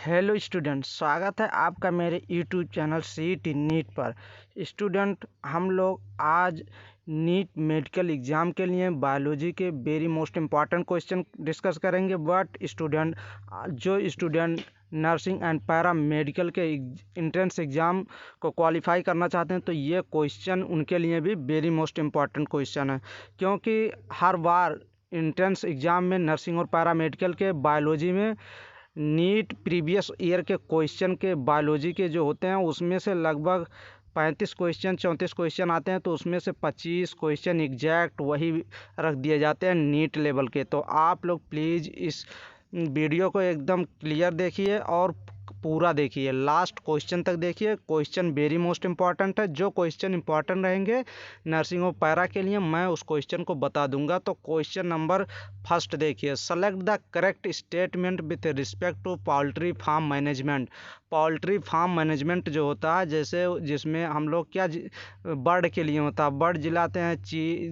Hello student, स्वागत है आपका मेरे यूट्यूब चैनल सीईटी नीट पर। स्टूडेंट, हम लोग आज नीट मेडिकल एग्ज़ाम के लिए बायोलॉजी के very most important question discuss करेंगे। बट स्टूडेंट, जो student nursing and para medical के एंट्रेंस एग्ज़ाम को क्वालिफाई करना चाहते हैं तो ये क्वेश्चन उनके लिए भी वेरी मोस्ट इम्पॉर्टेंट क्वेश्चन है, क्योंकि हर बार एंट्रेंस एग्ज़ाम में नर्सिंग और पैरा मेडिकल के बायोलॉजी में नीट प्रीवियस ईयर के क्वेश्चन के बायोलॉजी के जो होते हैं उसमें से लगभग 35 क्वेश्चन 34 क्वेश्चन आते हैं, तो उसमें से 25 क्वेश्चन एग्जैक्ट वही रख दिए जाते हैं नीट लेवल के। तो आप लोग प्लीज़ इस वीडियो को एकदम क्लियर देखिए और पूरा देखिए, लास्ट क्वेश्चन तक देखिए। क्वेश्चन वेरी मोस्ट इम्पॉर्टेंट है। जो क्वेश्चन इंपॉर्टेंट रहेंगे नर्सिंग और पैरा के लिए मैं उस क्वेश्चन को बता दूंगा। तो क्वेश्चन नंबर फर्स्ट देखिए, select the correct statement with respect to poultry farm management. Poultry farm management जो होता है, जैसे जिसमें हम लोग क्या बर्ड के लिए होता है, बर्ड जिलाते हैं,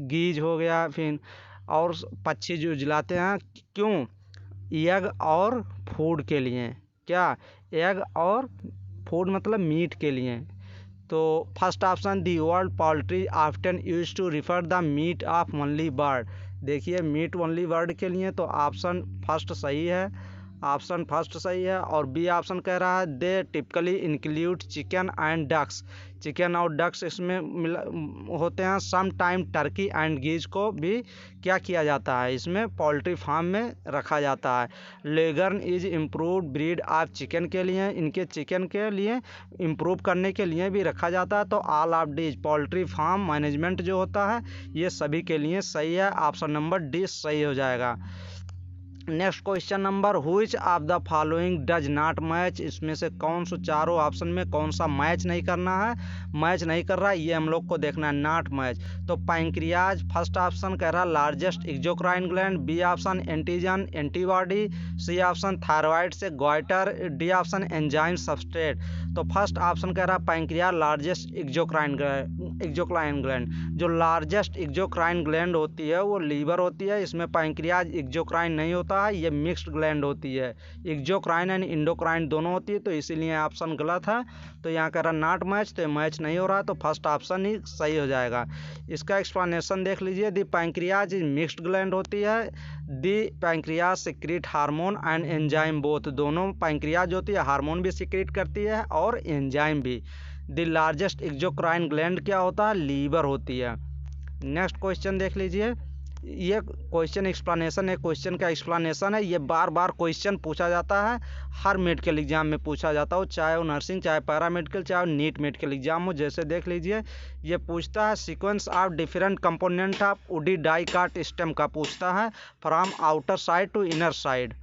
गीज हो गया, फिर और पक्षी जो जिलाते हैं, क्यों? एग और फूड के लिए। क्या? एग और फूड मतलब मीट के लिए। तो first option, the word poultry often use to refer the meat of only bird. देखिए, मीट ओनली बर्ड के लिए तो ऑप्शन फर्स्ट सही है, ऑप्शन फर्स्ट सही है। और बी ऑप्शन कह रहा है they typically include chicken and ducks. Chicken और डक्स इसमें होते हैं। Sometime turkey and geese को भी क्या किया जाता है, इसमें पोल्ट्री फार्म में रखा जाता है। Leghorn is improved breed of chicken के लिए, इनके चिकन के लिए इम्प्रूव करने के लिए भी रखा जाता है। तो all of these poultry farm management जो होता है ये सभी के लिए सही है। ऑप्शन नंबर डी सही हो जाएगा। Next question number, which of the following does not match. इसमें से कौन सा चारों ऑप्शन में कौन सा मैच नहीं करना है, मैच नहीं कर रहा है, ये हम लोग को देखना है, नॉट मैच। तो पैंक्रियाज फर्स्ट ऑप्शन कह रहा है largest exocrine gland, B option antigen antibody, C option thyroid से goitre, D option enzyme substrate. तो फर्स्ट ऑप्शन कह रहा है पैंक्रियाज लार्जेस्ट एक्सोक्राइन ग्लैंड। जो लार्जेस्ट एक्सोक्राइन ग्लैंड होती है वो लीवर होती है, इसमें पैंक्रियाज एक्सोक्राइन नहीं होता है, ये मिक्स्ड ग्लैंड होती है। एक्सोक्राइन एंड इंडोक्राइन दोनों होती है, तो इसीलिए ऑप्शन गलत है। तो यहाँ कह रहा नॉट मैच, तो मैच नहीं हो रहा, तो फर्स्ट ऑप्शन ही सही हो जाएगा। इसका एक्सप्लेनेशन देख लीजिए, दी पैंक्रियाज मिक्स्ड ग्लैंड होती है, the pancreas secrete hormone and enzyme both. दोनों पैंक्रियाज होती है, हार्मोन भी सिक्रीट करती है और एंजाइम भी। द लार्जेस्ट एक्सोक्राइन ग्लैंड क्या होता है, लीवर होती है। नेक्स्ट क्वेश्चन देख लीजिए, ये क्वेश्चन एक्सप्लेनेशन है, क्वेश्चन का एक्सप्लेनेशन है। ये बार बार क्वेश्चन पूछा जाता है, हर मेडिकल एग्जाम में पूछा जाता हो, चाहे वो नर्सिंग, चाहे पैरा मेडिकल, चाहे वो नीट मेडिकल एग्जाम हो। जैसे देख लीजिए, ये पूछता है sequence of different component of woody dicot stem का पूछता है, from outer side to inner side.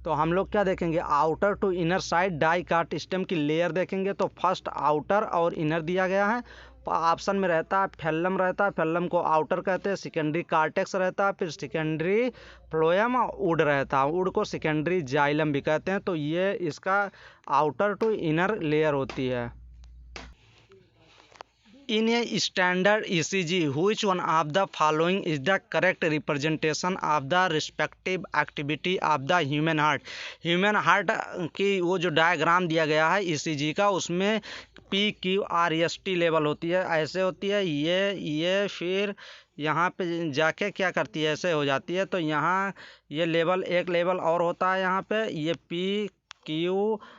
तो हम लोग क्या देखेंगे, outer to inner side dicot stem की लेयर देखेंगे। तो फर्स्ट आउटर और इनर दिया गया है। ऑप्शन में रहता है फेल्लम रहता है, फेल्लम को आउटर कहते हैं, सेकेंडरी कार्टेक्स रहता है, फिर सेकेंडरी फ्लोएम, वुड रहता है, वुड को सेकेंडरी जाइलम भी कहते हैं। तो ये इसका आउटर टू इनर लेयर होती है। In a standard ECG, which one of the following is the correct representation of the respective activity of the human heart? Human heart की वो जो डायग्राम दिया गया है ECG का, उसमें PQRST लेवल होती है, ऐसे होती है, ये फिर यहाँ पे जाके क्या करती है, ऐसे हो जाती है। तो यहाँ ये लेवल, एक लेवल और होता है, यहाँ पे ये PQRST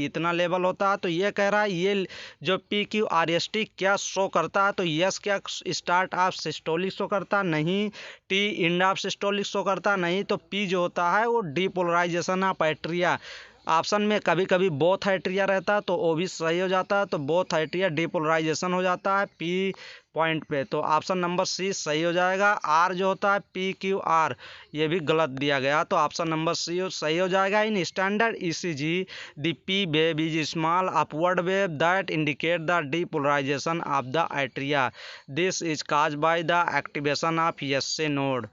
इतना लेवल होता है। तो ये कह रहा है ये जो PQRST क्या शो करता है, तो यस क्या स्टार्ट ऑफ सिस्टोलिक शो करता, नहीं। T end of systolic show करता, नहीं। तो पी जो होता है वो डीपोलराइजेशन ऑफ एट्रिया। ऑप्शन में कभी कभी बोथ एट्रिया रहता है, तो वो भी सही हो जाता है, तो बोथ एट्रिया डीपोलराइजेशन हो जाता है पी पॉइंट पे। तो ऑप्शन नंबर सी सही हो जाएगा। आर जो होता है PQR, ये भी गलत दिया गया, तो ऑप्शन नंबर सी सही हो जाएगा। In standard ECG the P wave is small upward wave that indicate the depolarization of the atria, this is cause by the activation of SA node.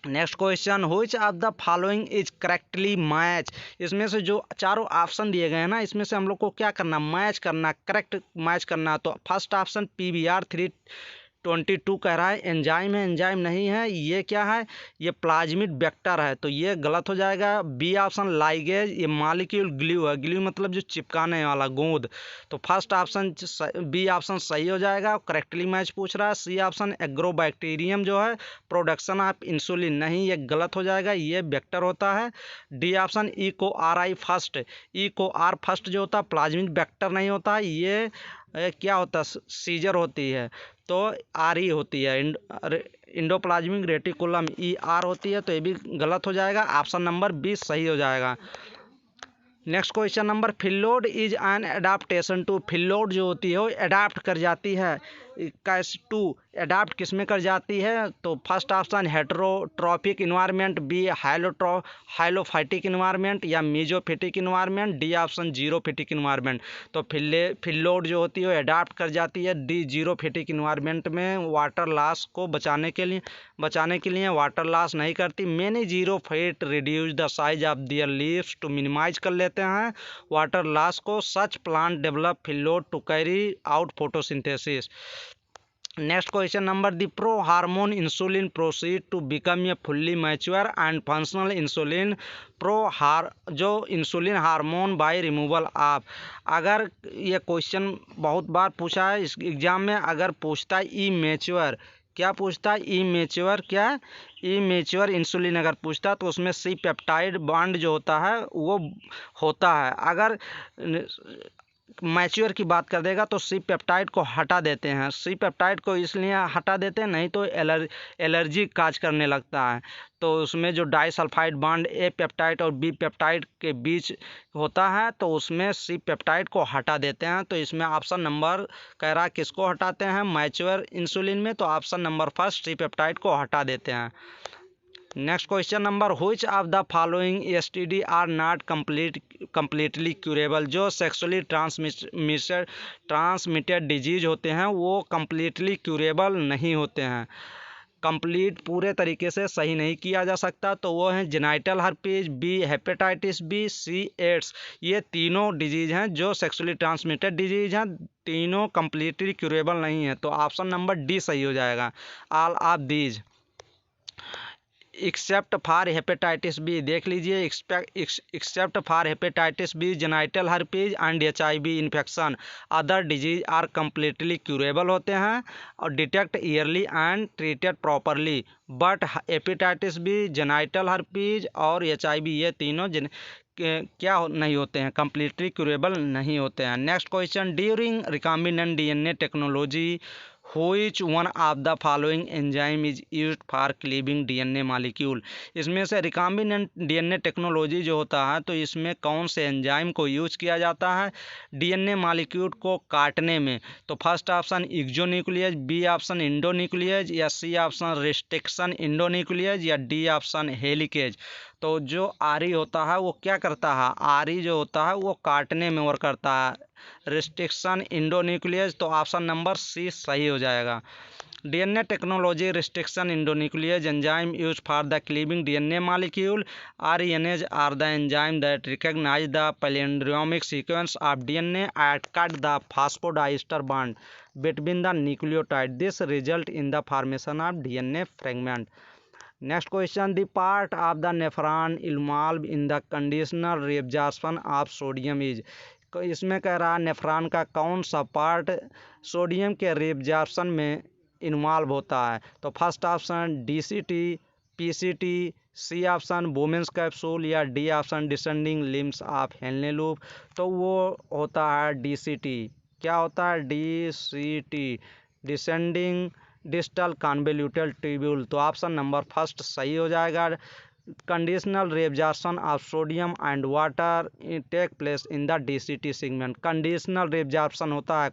Next question, which of the following is correctly match. इसमें से जो चारों option दिए गए हैं ना, इसमें से हम लोग को क्या करना, मैच करना, करेक्ट मैच करना। तो फर्स्ट ऑप्शन PVR 22 कह रहा है एंजाइम है, एंजाइम नहीं है, ये क्या है, ये प्लाज्मिड वेक्टर है, तो ये गलत हो जाएगा। बी ऑप्शन लाइगेज, ये मॉलिक्यूल ग्लू है, ग्लू मतलब जो चिपकाने वाला गोंद, तो फर्स्ट ऑप्शन बी ऑप्शन सही हो जाएगा, करेक्टली मैच पूछ रहा है। सी ऑप्शन एग्रोबैक्टीरियम जो है प्रोडक्शन ऑफ इंसुलिन, नहीं, ये गलत हो जाएगा, ये वेक्टर होता है। डी ऑप्शन ई को आर आई फर्स्ट, ई को आर फर्स्ट जो होता है प्लाज्मिड वेक्टर नहीं होता है, ये क्या होता है, सीजर होती है, तो आर ई होती है, इंडोप्लाज्मिक रेटिकुलम ई आर होती है, तो ये भी गलत हो जाएगा, ऑप्शन नंबर 20 सही हो जाएगा। Next question number, phyllode is an adaptation to, phyllode जो होती है वो एडाप्ट कर जाती है कैस टू, एडाप्ट किस में कर जाती है, तो first option heterotrophic environment, B halophytic environment, या mesophytic environment, D option xerophytic environment. तो फिल्लोड जो होती है वो एडाप्ट कर जाती है डी जीरोफिटिक इन्वायरमेंट में, वाटर लॉस को बचाने के लिए वाटर लॉस नहीं करती। Many xerophyte reduce the size of their leaves to minimise कर लेते हैं वाटर लॉस को, such plant develop phyllode to carry out photosynthesis. Next question number, the pro hormone insulin proceed to become a fully mature and functional insulin, जो insulin hormone by removal of, अगर ये question बहुत बार पूछा है इस exam में, अगर पूछता है ई मैच्योर, क्या पूछता है ई मैच्योर, क्या ई मैच्योर इंसुलिन अगर पूछता तो उसमें सी पेप्टाइड बॉन्ड जो होता है वो होता है, अगर मैच्योर की बात कर देगा तो सी पेप्टाइड को हटा देते हैं, सी पेप्टाइड को इसलिए हटा देते हैं नहीं तो एलर्जी काज करने लगता है, तो उसमें जो डाइसल्फाइड बॉन्ड ए पेप्टाइड और बी पेप्टाइड के बीच होता है तो उसमें सी पेप्टाइड को हटा देते हैं, तो इसमें ऑप्शन नंबर कह रहा है किसको हटाते हैं मैच्योर इंसुलिन में, तो option number first C peptide को हटा देते हैं। Next question number, which of the following STD are not completely curable, जो सेक्सुअली ट्रांसमिटेड डिजीज होते हैं वो कंप्लीटली क्यूरेबल नहीं होते हैं, कंप्लीट पूरे तरीके से सही नहीं किया जा सकता, तो वो हैं genital herpes, B hepatitis B, C AIDS, ये तीनों डिजीज हैं जो सेक्सुअली ट्रांसमिटेड डिजीज हैं, तीनों कंप्लीटली क्यूरेबल नहीं है, तो ऑप्शन नंबर डी सही हो जाएगा, all of these except for hepatitis B, देख लीजिए except for hepatitis B, genital herpes and HIV infection, other disease are completely curable होते हैं और detect early and treated properly, but hepatitis B, genital herpes और HIV ये तीनों क्या नहीं होते हैं, कम्प्लीटली क्यूरेबल नहीं होते हैं। Next question, during recombinant DNA technology Which one of the following enzyme is used for cleaving DNA molecule, इसमें से रिकॉम्बिनेंट DNA टेक्नोलॉजी जो होता है तो इसमें कौन से एंजाइम को यूज किया जाता है DNA मॉलिक्यूल को काटने में, तो first option exonuclease, B option endonuclease, या सी ऑप्शन रिस्ट्रिक्शन इंडोन्यूक्लियस, या डी ऑप्शन हेलिकेज। तो जो आरी होता है वो क्या करता है, आरी जो होता है वो काटने में वर्क करता है, रिस्ट्रिक्शन इंडोन्यूक्लियस, तो ऑप्शन नंबर सी सही हो जाएगा। DNA technology restriction endonuclease enzyme use for the cleaving DNA molecule, RNAs are the enzyme that recognize the palindromic sequence of DNA and cut the phosphodiester bond between the nucleotide, this result in the formation of DNA fragment. Next question, the part of the nephron involve in the conditional reabsorption of sodium is, इसमें कह रहा है nephron का कौन सा part sodium के reabsorption में involve होता है, तो first option DCT, PCT, C option Bowman's capsule, या D option descending limbs of Henle loop, तो वो होता है DCT, क्या होता है DCT, descending distal convoluted tubule, तो ऑप्शन नंबर फर्स्ट सही हो जाएगा। Conditional reabsorption of sodium and water take place in the DCT segment, conditional reabsorption होता है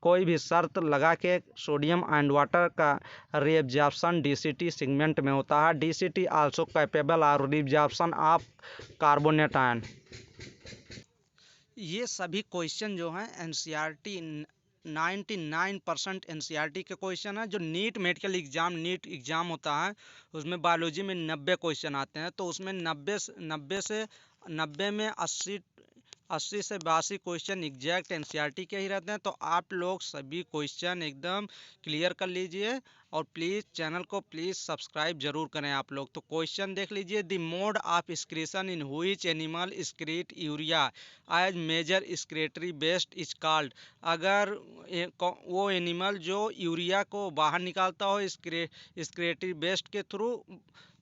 कोई भी शर्त लगा के सोडियम एंड वाटर का रिएब्जॉर्प्शन DCT सेगमेंट में होता है। DCT also capable of reabsorption of carbonate ion. ये सभी क्वेश्चन जो हैं NCERT 99% NCERT के क्वेश्चन है, जो NEET medical exam NEET exam होता है उसमें बायोलॉजी में 90 क्वेश्चन आते हैं, तो उसमें 90 में 80 80 से 82 क्वेश्चन एग्जैक्ट एनसीईआरटी के ही रहते हैं। तो आप लोग सभी क्वेश्चन एकदम क्लियर कर लीजिए और प्लीज़ चैनल को प्लीज़ सब्सक्राइब जरूर करें आप लोग। तो क्वेश्चन देख लीजिए, the mode of excretion in which animal excrete urea as major excretory waste is called. अगर वो एनिमल जो यूरिया को बाहर निकालता हो एक्सक्रेटरी वेस्ट के थ्रू,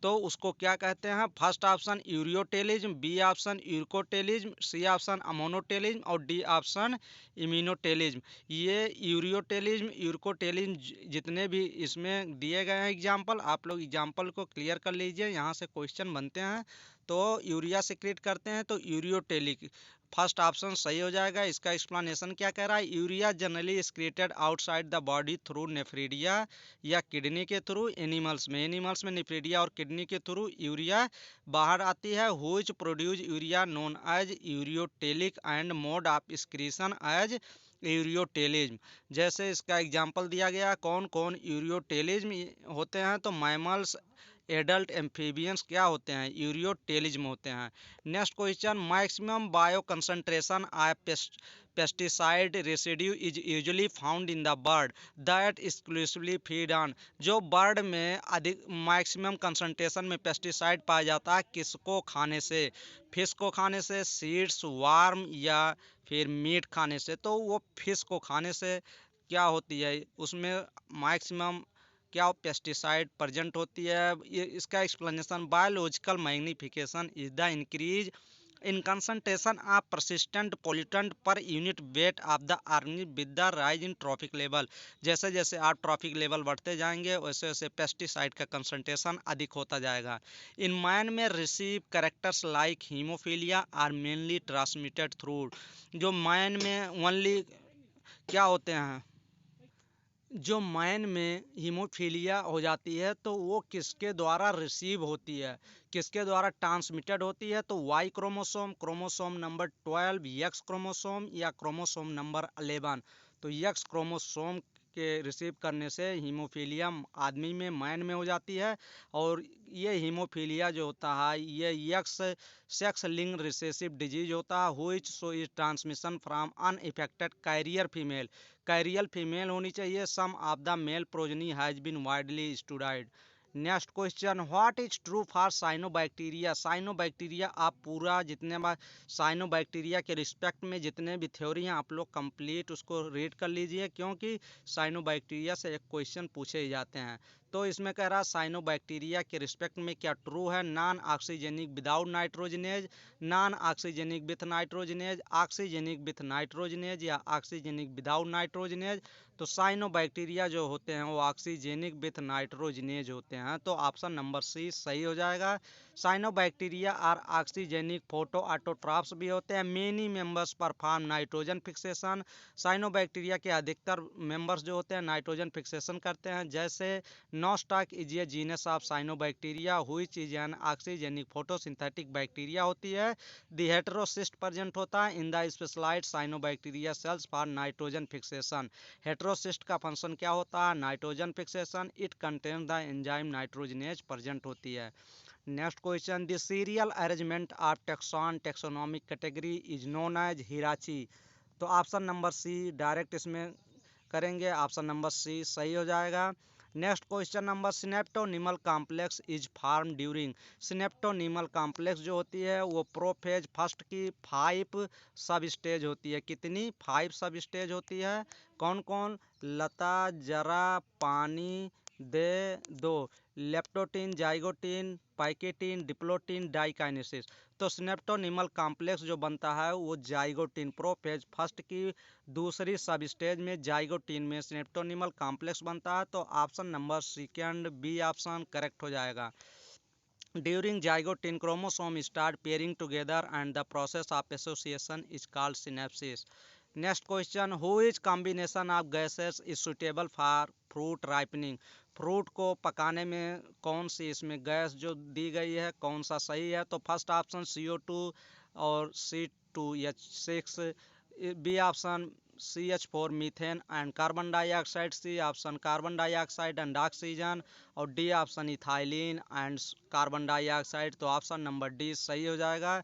तो उसको क्या कहते हैं। First option ureotelism, B option uricotelism, C option ammonotelism और डी ऑप्शन इम्यूनोटेलिज्म। ये यूरियोटेलिज्म यूरिकोटेलिज्म जितने भी इसमें दिए गए हैं एग्जाम्पल, आप लोग एग्जाम्पल को क्लियर कर लीजिए। यहाँ से क्वेश्चन बनते हैं तो यूरिया सिक्रेट करते हैं तो यूरियोटेलिक फर्स्ट ऑप्शन सही हो जाएगा। इसका एक्सप्लेनेशन क्या कह रहा है, urea generally excreted outside the body through nephridia या किडनी के थ्रू। एनिमल्स में नेफ्रीडिया और किडनी के थ्रू यूरिया बाहर आती है। Which produce urea known as ureotelic and mode of excretion as ureotelism. जैसे इसका एग्जाम्पल दिया गया, कौन कौन यूरियोटेलिज्म होते हैं, तो मैमल्स, एडल्ट एम्फीबियंस क्या होते हैं, यूरियोटेलिज्म होते हैं। Next question, maximum bio concentration of pesticide residue is usually found in the bird that exclusively feed on. जो बर्ड में अधिक मैक्सिमम कंसंट्रेशन में पेस्टिसाइड पाया जाता है, किसको खाने से, फिश को खाने से, सीड्स, वार्म या फिर मीट खाने से। तो वो फिश को खाने से क्या होती है, उसमें मैक्सिमम क्या पेस्टिसाइड प्रेजेंट होती है। ये इसका explanation, biological magnification is the increase in concentration of persistent pollutant per unit weight of the organism with the rise in trophic level. जैसे जैसे आप ट्रॉफिक लेवल बढ़ते जाएंगे वैसे वैसे पेस्टिसाइड का कंसंट्रेशन अधिक होता जाएगा। इन मैन में recessive characters like haemophilia are mainly transmitted through. जो मैन में ओनली क्या होते हैं, जो मैन में हीमोफीलिया हो जाती है तो वो किसके द्वारा रिसीव होती है, किसके द्वारा ट्रांसमिटेड होती है, तो Y chromosome, chromosome number 12, X chromosome या क्रोमोसोम नंबर 11। तो यक्स क्रोमोसोम के रिसीव करने से हीमोफीलिया आदमी में, मैन में हो जाती है। और ये हीमोफीलिया जो होता है ये X sex linked recessive disease होता है, which so is transmission from unaffected carrier female. Carrier female होनी चाहिए। Some of the male progeny has been widely studied. Next question, what is true for cyanobacteria. Cyanobacteria आप पूरा जितने बार cyanobacteria के respect में जितने भी थ्योरी हैं आप लोग कंप्लीट उसको रीड कर लीजिए, क्योंकि साइनोबैक्टीरिया से एक क्वेश्चन पूछे ही जाते हैं। तो इसमें कह रहा है साइनोबैक्टीरिया के रिस्पेक्ट में क्या ट्रू है, non oxygenic without nitrogenase, non oxygenic with nitrogenase, oxygenic with nitrogenase या ऑक्सीजेनिक विदाउट नाइट्रोजनेज। तो साइनोबैक्टीरिया जो होते हैं वो ऑक्सीजेनिक विथ नाइट्रोजनेज होते हैं। तो ऑप्शन नंबर सी सही हो जाएगा। Cyanobacteria are oxygenic photo autotrophs भी होते हैं। Many members perform nitrogen fixation. Cyanobacteria के अधिकतर मेंबर्स जो होते हैं नाइट्रोजन फिक्सेशन करते हैं। जैसे Nostoc is a genus of cyanobacteria which is an oxygenic photosynthetic bacteria होती है। द हेटेरोसिस्ट प्रेजेंट होता है in the specialised cyanobacteria cells for nitrogen fixation. Heterocyst का फंक्शन क्या होता है, nitrogen fixation. It contain the enzyme nitrogenase present होती है। Next question, the serial arrangement of taxon taxonomic category is known as hierarchy. तो option number सी direct इसमें करेंगे, option number C सही हो जाएगा। Next question number, synaptonemal complex is form during. Synaptonemal complex जो होती है वो प्रोफेज फर्स्ट की 5 सब स्टेज होती है। कितनी, 5 सब स्टेज होती है। कौन कौन, लता, जरा, पानी, दे, दो, लेप्टोटीन, जाइगोटीन, पाइकेटीन, डिप्लोटीन, डाइकाइनेसिस। तो सिनेप्टोनिमल कॉम्प्लेक्स जो बनता है वो जाइगोटीन, प्रोफेज फर्स्ट की दूसरी सब स्टेज में जाइगोटीन में सिनेप्टोनिमल कॉम्प्लेक्स बनता है। तो option number second B option correct हो जाएगा। During zygotene chromosome start pairing together and the process of association is called synapsis. Next question, which combination of gases is suitable for fruit ripening. Fruit को पकाने में कौन सी इसमें gas जो दी गई है कौन सा सही है, तो फर्स्ट ऑप्शन CO2 और C2H6, B option CH4 methane and carbon dioxide, C option carbon dioxide and oxygen और D option ethylene and carbon dioxide. तो ऑप्शन नंबर डी सही हो जाएगा।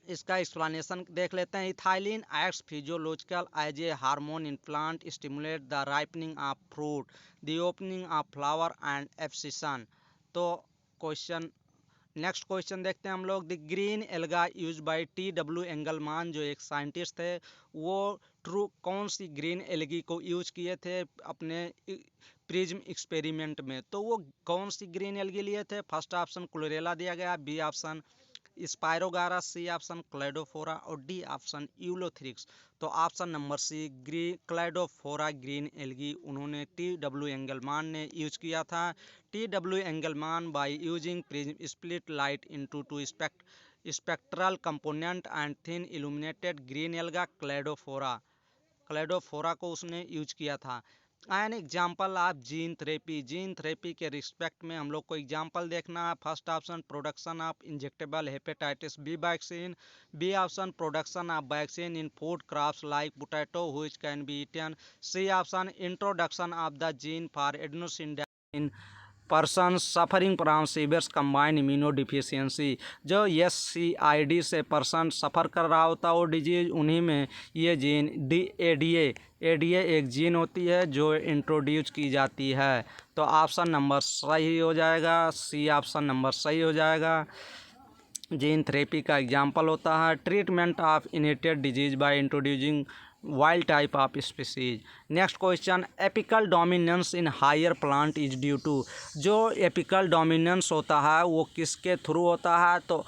इसका एक्सप्लेनेशन देख लेते हैं। Ethylene acts physiological as a hormone in plant, stimulate the ripening of fruit, the opening of flower and abscission. तो क्वेश्चन नेक्स्ट क्वेश्चन देखते हैं हम लोग। The green alga use by T.W. एंगलमान, जो एक साइंटिस्ट थे, वो कौन सी ग्रीन एल्गी को यूज किए थे अपने प्रिज्म एक्सपेरिमेंट में? तो वो कौन सी ग्रीन एल्गी लिए थे? फर्स्ट ऑप्शन क्लोरेला दिया गया, B option spirogyra, C option cladophora और डी ऑप्शन यूलोथ्रिक्स। तो option number C cladophora green algae उन्होंने T.W. एंगलमान ने यूज किया था। T.W. Engelmann by using prism split light into two spectral component and thin illuminated green alga cladophora को उसने use किया था। An example of gene therapy के respect में हम लोग को एग्जाम्पल देखना है। First option production of injectable hepatitis B vaccine, B option production of vaccine in food crops like potato which can be eaten, C option introduction of the gene for adenosine in person suffering from severe combined immunodeficiency. जो SCID से person suffer कर रहा होता है वो disease, उन्हीं में ये जीन ADA एक जीन होती है जो इंट्रोड्यूस की जाती है। तो ऑप्शन नंबर सही हो जाएगा, सी ऑप्शन नंबर सही हो जाएगा। जीन थेरेपी का एग्जाम्पल होता है treatment of inherited disease by introducing wild type of species. Next question, apical dominance in higher plant is due to. जो एपिकल डोमिनेंस होता है वो किसके थ्रू होता है? तो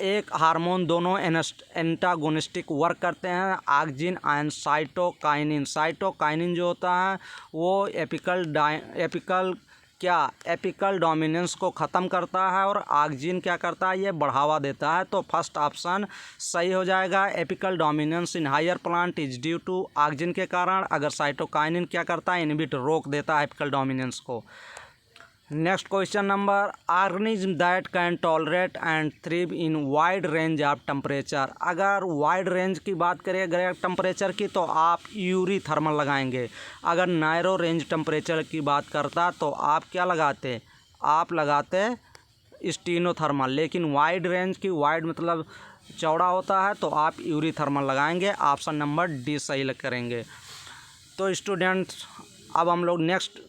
एक हार्मोन दोनों एंटागोनिस्टिक वर्क करते हैं, ऑक्सिन एंड साइटोकाइनिन जो होता है वो एपिकल डोमिनेंस को ख़त्म करता है और ऑक्सिन क्या करता है, ये बढ़ावा देता है। तो फर्स्ट ऑप्शन सही हो जाएगा। Apical dominance in higher plant is due to auxin के कारण, अगर साइटोकाइनिन क्या करता है, इनहिबिट रोक देता है एपिकल डोमिनेंस को। Next question number, organism that can tolerate and thrive in wide range of temperature. अगर वाइड रेंज की बात करें टेम्परेचर की तो आप यूरी थर्मल लगाएंगे। अगर नैरो रेंज टेम्परेचर की बात करता तो आप क्या लगाते? आप लगाते स्टीनो थर्मल। लेकिन वाइड रेंज की, वाइड मतलब चौड़ा होता है, तो आप यूरी थर्मल लगाएंगे। ऑप्शन नंबर डी सही करेंगे। तो स्टूडेंट्स अब हम लोग नेक्स्ट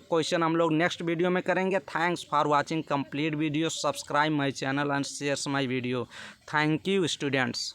क्वेश्चन नेक्स्ट वीडियो में करेंगे। Thanks for watching complete video, subscribe my channel and share my video. Thank you students.